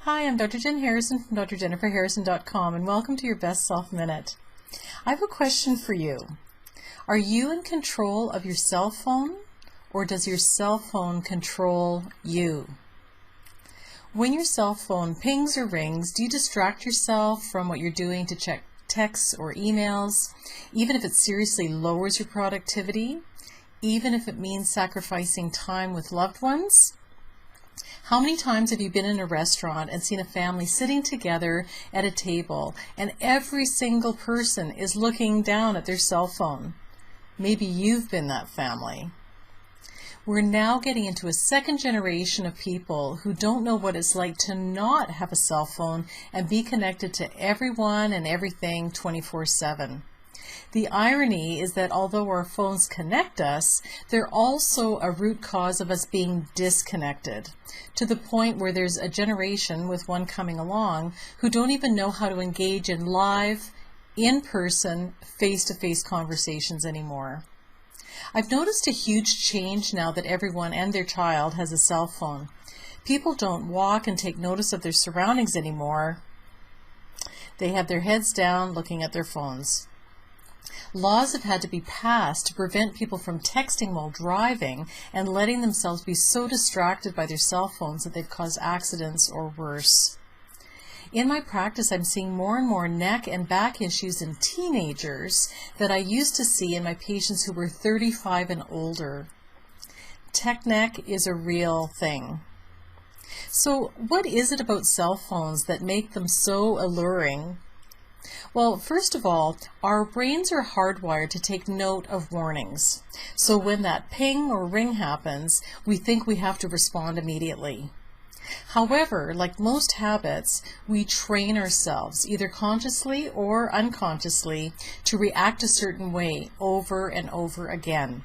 Hi, I'm Dr. Jen Harrison from drjenniferharrison.com, and welcome to your Best Self Minute. I have a question for you. Are you in control of your cell phone, or does your cell phone control you? When your cell phone pings or rings, do you distract yourself from what you're doing to check texts or emails, even if it seriously lowers your productivity, even if it means sacrificing time with loved ones? How many times have you been in a restaurant and seen a family sitting together at a table and every single person is looking down at their cell phone? Maybe you've been that family. We're now getting into a second generation of people who don't know what it's like to not have a cell phone and be connected to everyone and everything 24/7. The irony is that although our phones connect us, they're also a root cause of us being disconnected, to the point where there's a generation, with one coming along, who don't even know how to engage in live, in-person, face-to-face conversations anymore. I've noticed a huge change now that everyone and their child has a cell phone. People don't walk and take notice of their surroundings anymore. They have their heads down looking at their phones. Laws have had to be passed to prevent people from texting while driving and letting themselves be so distracted by their cell phones that they've caused accidents or worse. In my practice, I'm seeing more and more neck and back issues in teenagers that I used to see in my patients who were 35 and older. Tech neck is a real thing. So what is it about cell phones that make them so alluring? Well, first of all, our brains are hardwired to take note of warnings. So when that ping or ring happens, we think we have to respond immediately. However, like most habits, we train ourselves, either consciously or unconsciously, to react a certain way over and over again.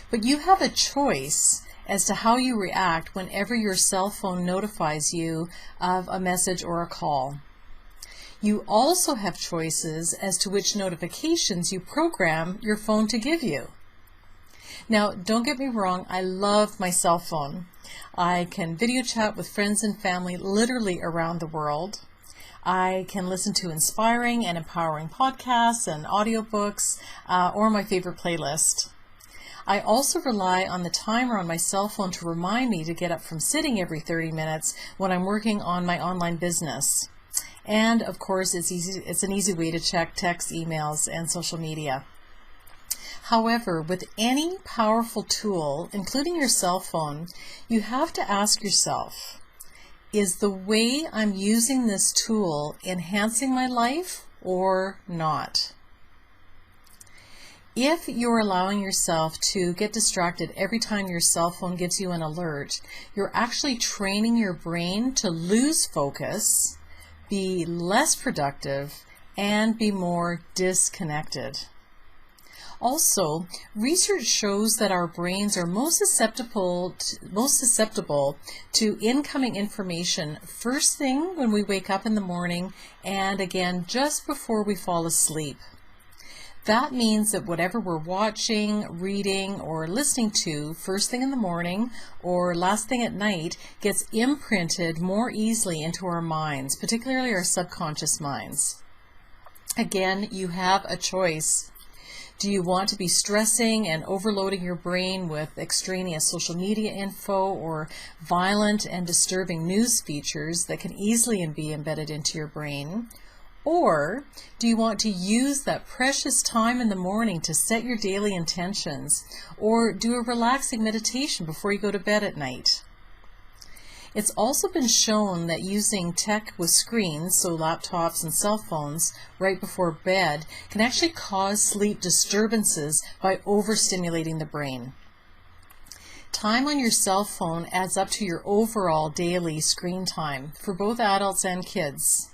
But you have a choice as to how you react whenever your cell phone notifies you of a message or a call. You also have choices as to which notifications you program your phone to give you. Now, don't get me wrong, I love my cell phone. I can video chat with friends and family literally around the world. I can listen to inspiring and empowering podcasts and audiobooks, or my favorite playlist. I also rely on the timer on my cell phone to remind me to get up from sitting every 30 minutes when I'm working on my online business. And of course, it's an easy way to check text, emails, and social media. However, with any powerful tool, including your cell phone, you have to ask yourself, is the way I'm using this tool enhancing my life or not? If you're allowing yourself to get distracted every time your cell phone gives you an alert, you're actually training your brain to lose focus, be less productive, and be more disconnected. Also, research shows that our brains are most susceptible to incoming information first thing when we wake up in the morning and again just before we fall asleep. That means that whatever we're watching, reading, or listening to first thing in the morning or last thing at night gets imprinted more easily into our minds, particularly our subconscious minds. Again, you have a choice. Do you want to be stressing and overloading your brain with extraneous social media info or violent and disturbing news features that can easily be embedded into your brain? Or do you want to use that precious time in the morning to set your daily intentions or do a relaxing meditation before you go to bed at night? It's also been shown that using tech with screens, so laptops and cell phones, right before bed can actually cause sleep disturbances by overstimulating the brain. Time on your cell phone adds up to your overall daily screen time for both adults and kids.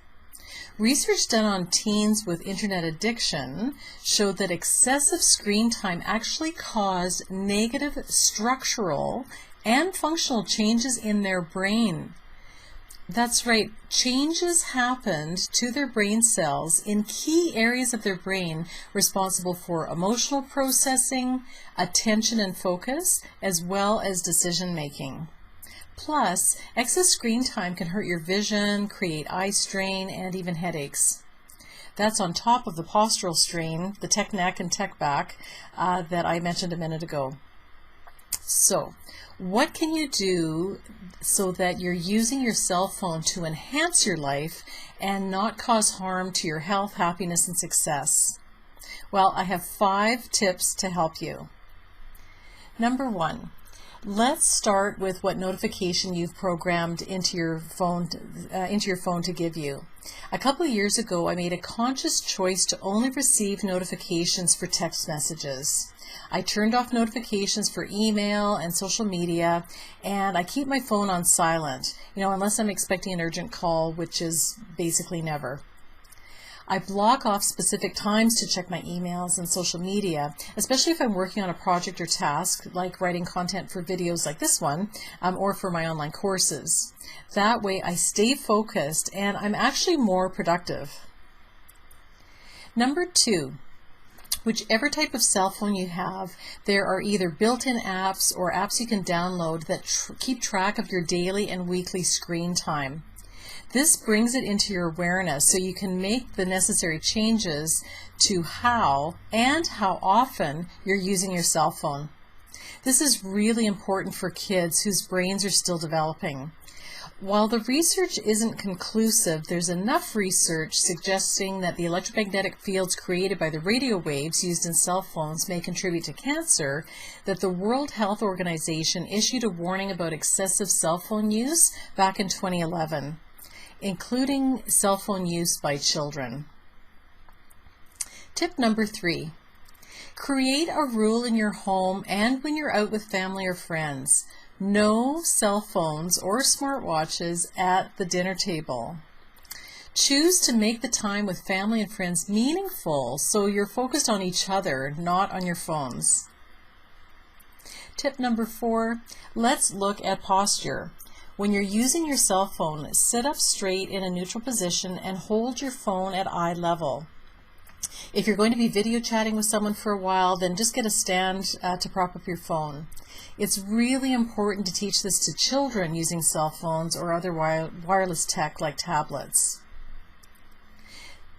Research done on teens with internet addiction showed that excessive screen time actually caused negative structural and functional changes in their brain. That's right, changes happened to their brain cells in key areas of their brain responsible for emotional processing, attention and focus, as well as decision making. Plus, excess screen time can hurt your vision, create eye strain, and even headaches. That's on top of the postural strain, the tech neck and tech back that I mentioned a minute ago. So, what can you do so that you're using your cell phone to enhance your life and not cause harm to your health, happiness, and success? Well, I have 5 tips to help you. Number 1, let's start with what notification you've programmed into your phone to give you. A couple of years ago, I made a conscious choice to only receive notifications for text messages. I turned off notifications for email and social media, and I keep my phone on silent, unless I'm expecting an urgent call, which is basically never. I block off specific times to check my emails and social media, especially if I'm working on a project or task, like writing content for videos like this one, or for my online courses. That way I stay focused and I'm actually more productive. Number 2, whichever type of cell phone you have, there are either built-in apps or apps you can download that keep track of your daily and weekly screen time. This brings it into your awareness so you can make the necessary changes to how and how often you're using your cell phone. This is really important for kids whose brains are still developing. While the research isn't conclusive, there's enough research suggesting that the electromagnetic fields created by the radio waves used in cell phones may contribute to cancer, that the World Health Organization issued a warning about excessive cell phone use back in 2011. Including cell phone use by children. Tip number 3, create a rule in your home and when you're out with family or friends. No cell phones or smartwatches at the dinner table. Choose to make the time with family and friends meaningful so you're focused on each other, not on your phones. Tip number 4, let's look at posture. When you're using your cell phone, sit up straight in a neutral position and hold your phone at eye level. If you're going to be video chatting with someone for a while, then just get a stand to prop up your phone. It's really important to teach this to children using cell phones or other wireless tech like tablets.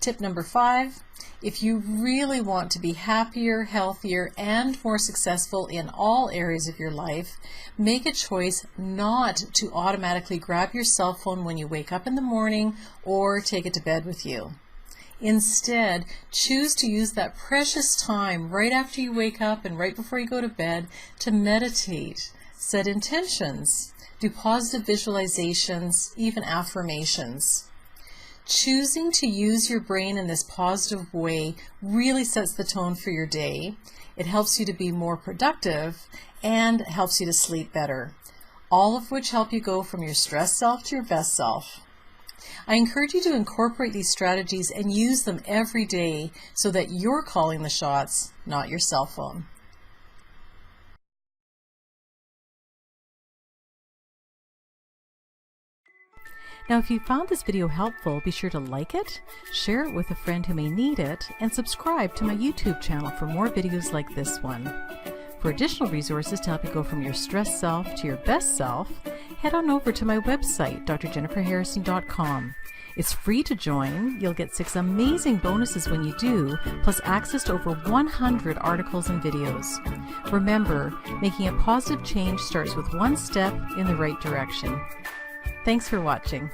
Tip number 5, if you really want to be happier, healthier, and more successful in all areas of your life, make a choice not to automatically grab your cell phone when you wake up in the morning or take it to bed with you. Instead, choose to use that precious time right after you wake up and right before you go to bed to meditate, set intentions, do positive visualizations, even affirmations. Choosing to use your brain in this positive way really sets the tone for your day. It helps you to be more productive and helps you to sleep better, all of which help you go from your stressed self to your best self. I encourage you to incorporate these strategies and use them every day so that you're calling the shots, not your cell phone. Now, if you found this video helpful, be sure to like it, share it with a friend who may need it, and subscribe to my YouTube channel for more videos like this one. For additional resources to help you go from your stressed self to your best self, head on over to my website, drjenniferharrison.com. It's free to join. You'll get 6 amazing bonuses when you do, plus access to over 100 articles and videos. Remember, making a positive change starts with one step in the right direction. Thanks for watching.